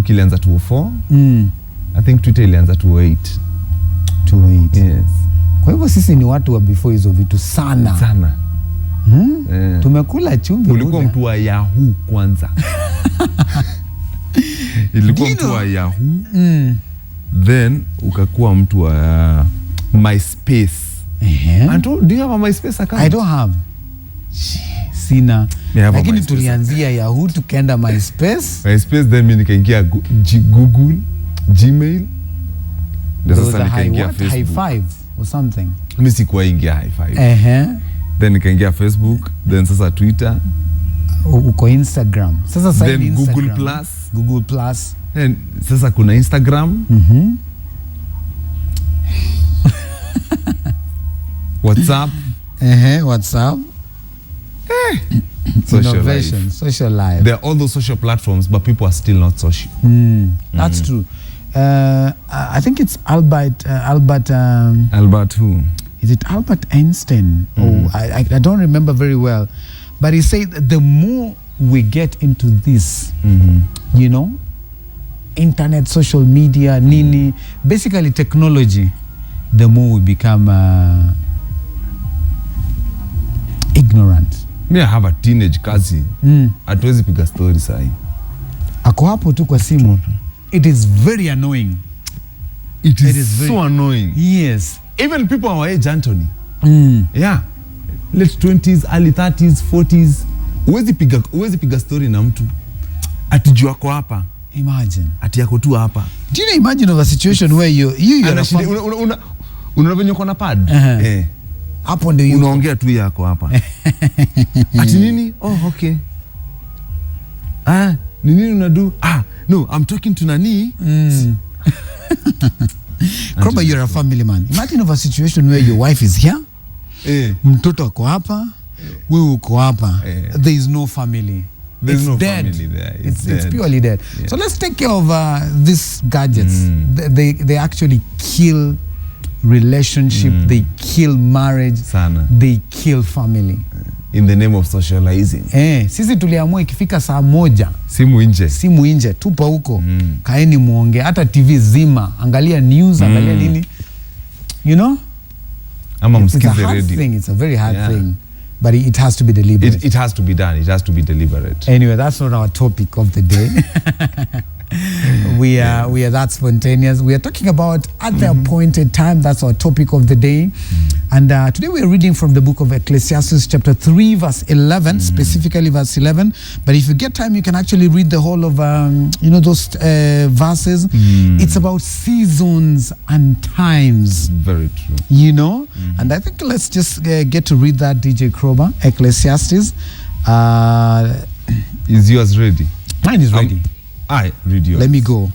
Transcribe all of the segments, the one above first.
Facebook ilianza 2004. I think Twitter ilianza 2008. Yes. Kwa hivyo sisi ni watu wa before hizo vitu sana. Tumekula chumvi. Ulikuwa mtu wa Yahoo kwanza. Ilikuwa mtu wa Yahoo. Then ukakuwa mtu wa MySpace. Do you have a MySpace account? I don't have. Sina. Lakini tulianzia Yahoo tukaenda MySpace. Then mimi nikaingia Google, Gmail. Sasa nikaingia Facebook. High five or something. Mimi sikuwa ingia high five. Then nikaingia Facebook, then sasa Twitter. Uko Instagram. Sasa then Instagram. Google Plus. And sasa kuna Instagram. WhatsApp. WhatsApp. Social innovation, life. Social life. There are all those social platforms, but people are still not social. That's true. I think it's Albert who? Is it Albert Einstein? I don't remember very well. But he said that the more we get into this, you know, internet, social media, nini, basically technology, the more we become ignorant. Me, I have a teenage cousin. Hatuwezi piga story sahi. Ako hapo tu kwa simu. It is very annoying. It is so annoying. Yes. Even people our age, Anthony. Yeah. Late 20s, early 30s, 40s. Uwezi piga story na mtu. Atijua kwa hapa. Imagine. Ati yako tu hapa. Do you imagine of a situation where you unavenye uko na pad? Hapo ndio unaongea tu yako hapa. Ati nini? Oh, okay. Nini unadu? No, I'm talking to nani. Kroba, you're a family man. Imagine of a situation where your wife is here. Mtoto ako hapa. Wewe uko hapa. There is no family. There's it's no dead. family there. It's purely dead. Yeah. So let's take care of these gadgets. They actually kill relationship. They kill marriage. Sana. They kill family. In the name of socializing. Sisi tuliamua ikifika saa moja simu nje tupa huko. Kaeni muongee, hata TV zima, angalia news, angalia nini. You know? Ama msikize radio. It's a very hard thing. But it has to be deliberate. It has to be done. It has to be deliberate. Anyway, that's not our topic of the day. We are that spontaneous. We are talking about at the appointed time. That's our topic of the day. And today we are reading from the book of Ecclesiastes chapter 3 verse 11, specifically verse 11. But if you get time, you can actually read the whole of, those verses. It's about seasons and times. Very true. You know? And I think let's just get to read that, DJ Kroba, Ecclesiastes. Is yours ready? Mine is ready. I read yours. Let me go.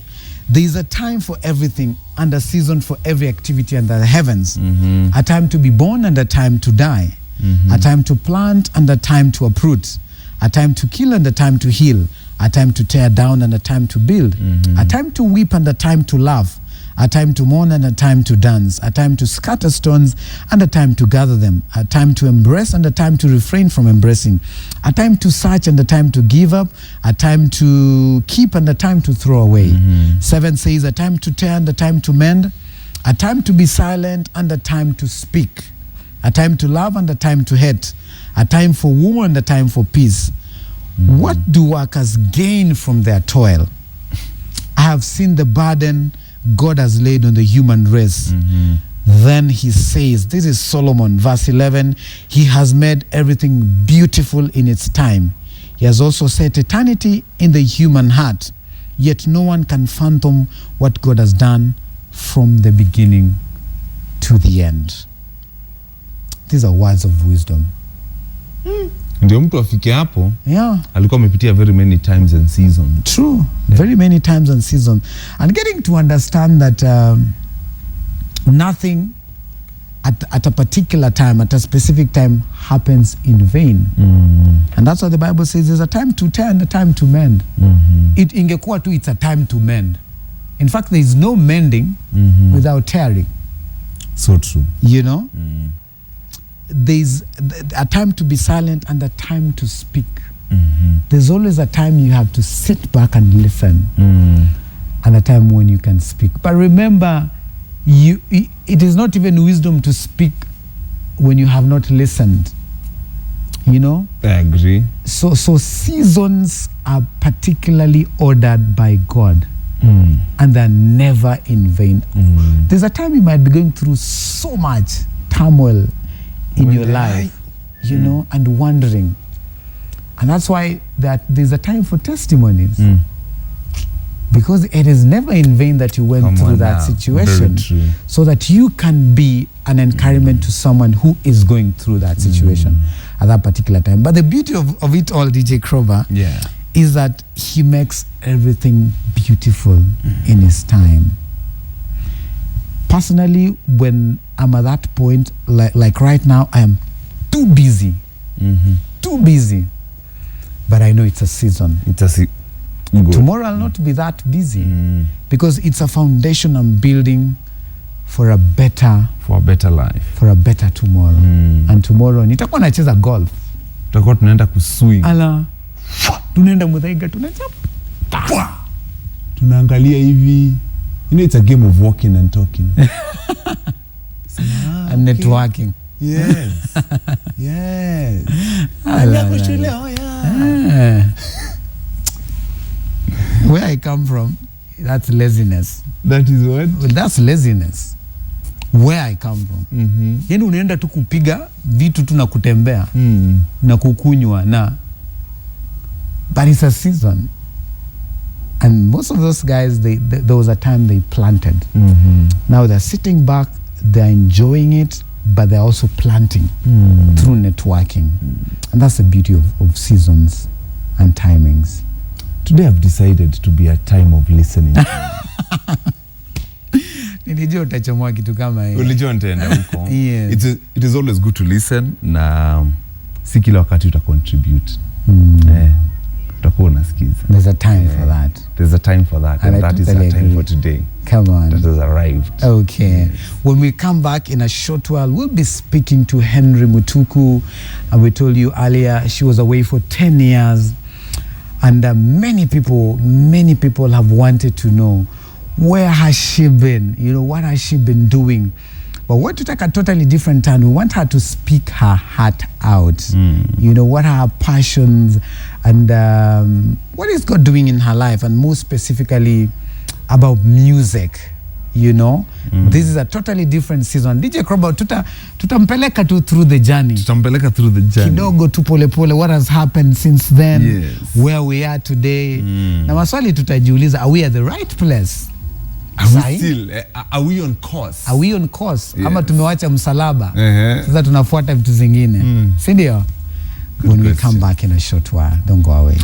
There is a time for everything and a season for every activity under the heavens. A time to be born and a time to die. A time to plant and a time to uproot. A time to kill and a time to heal. A time to tear down and a time to build. A time to weep and a time to laugh. A time to mourn and a time to dance. A time to scatter stones and a time to gather them. A time to embrace and a time to refrain from embracing. A time to search and a time to give up. A time to keep and a time to throw away. 7 says a time to tear and a time to mend. A time to be silent and a time to speak. A time to love and a time to hate. A time for war and a time for peace. What do workers gain from their toil? I have seen the burden God has laid on the human race. Then he says, this is Solomon, verse 11, he has made everything beautiful in its time. He has also set eternity in the human heart. Yet no one can fathom what God has done from the beginning to the end. These are words of wisdom. Ndio mtu afike hapo. Yeah. Alikuwa amepitia very many times and seasons. True. Yeah. Very many times and seasons. And getting to understand that nothing at a particular time, at a specific time, happens in vain. And that's what the Bible says. There's a time to tear and a time to mend. Ingekuwa tu, it's a time to mend. In fact, there is no mending without tearing. So true. You know? There's a time to be silent and a time to speak. There's always a time you have to sit back and listen. and a time when you can speak. But remember, it is not even wisdom to speak when you have not listened. You know? I agree. So seasons are particularly ordered by God. And they're never in vain. There's a time you might be going through so much turmoil in your life, you know, and wondering. And that's why there's a time for testimonies. Because it is never in vain that you went through that situation. So that you can be an encouragement to someone who is going through that situation at that particular time. But the beauty of it all, DJ Kroba, is that he makes everything beautiful in his time. Personally, when I'm at that point, like right now, I am too busy. Too busy. But I know it's a season. Tomorrow I'll not be that busy because it's a foundation I'm building for a better life, for a better tomorrow. And tomorrow nitakuwa nacheza golf. Tutakuwa tunaenda kuswing. Ala. Tunaenda Muthaiga tunaangalia hivi. You know, it's a game of walking and talking. And networking. Yes. Yes. Where I come from, that's laziness. That is what? Well, that's laziness. Where I come from. Yani unaenda tu kupiga vitu tu na kutembea na kukunywa na. But it's a season. And most of those guys, there was a time they planted. Now they're sitting back, they're enjoying it, but they're also planting through networking. And that's the beauty of seasons and timings. Today I've decided to be a time of listening. Nilijua utachomoa kitu kama hiyo. Ulijua nitaenda huko. Yes. It is always good to listen na si kila wakati contribute. Utakuwa unasikiza. There's a time for that. There's a time for that, and that is a time for today. Come on. That has arrived. Okay. When we come back in a short while, we'll be speaking to Henry Mutuku. And we told you earlier, she was away for 10 years. And many people have wanted to know, where has she been? You know, what has she been doing? But we're to take a totally different turn. We want her to speak her heart out. You know, what are her passions and what is God doing in her life, and more specifically about music. You know, this is a totally different season. DJ Kroba, tutampeleka tu through the journey. Tutampeleka through the journey. Kidogo tu pole pole, what has happened since then, yes. Where we are today. Na maswali tutajiuliza, are we at the right place? Are we on course? Are we on course? Yes. Ama tumewacha msalaba. Sasa tunafuata vitu zingine. Si ndio? When we come back in a short while, don't go away.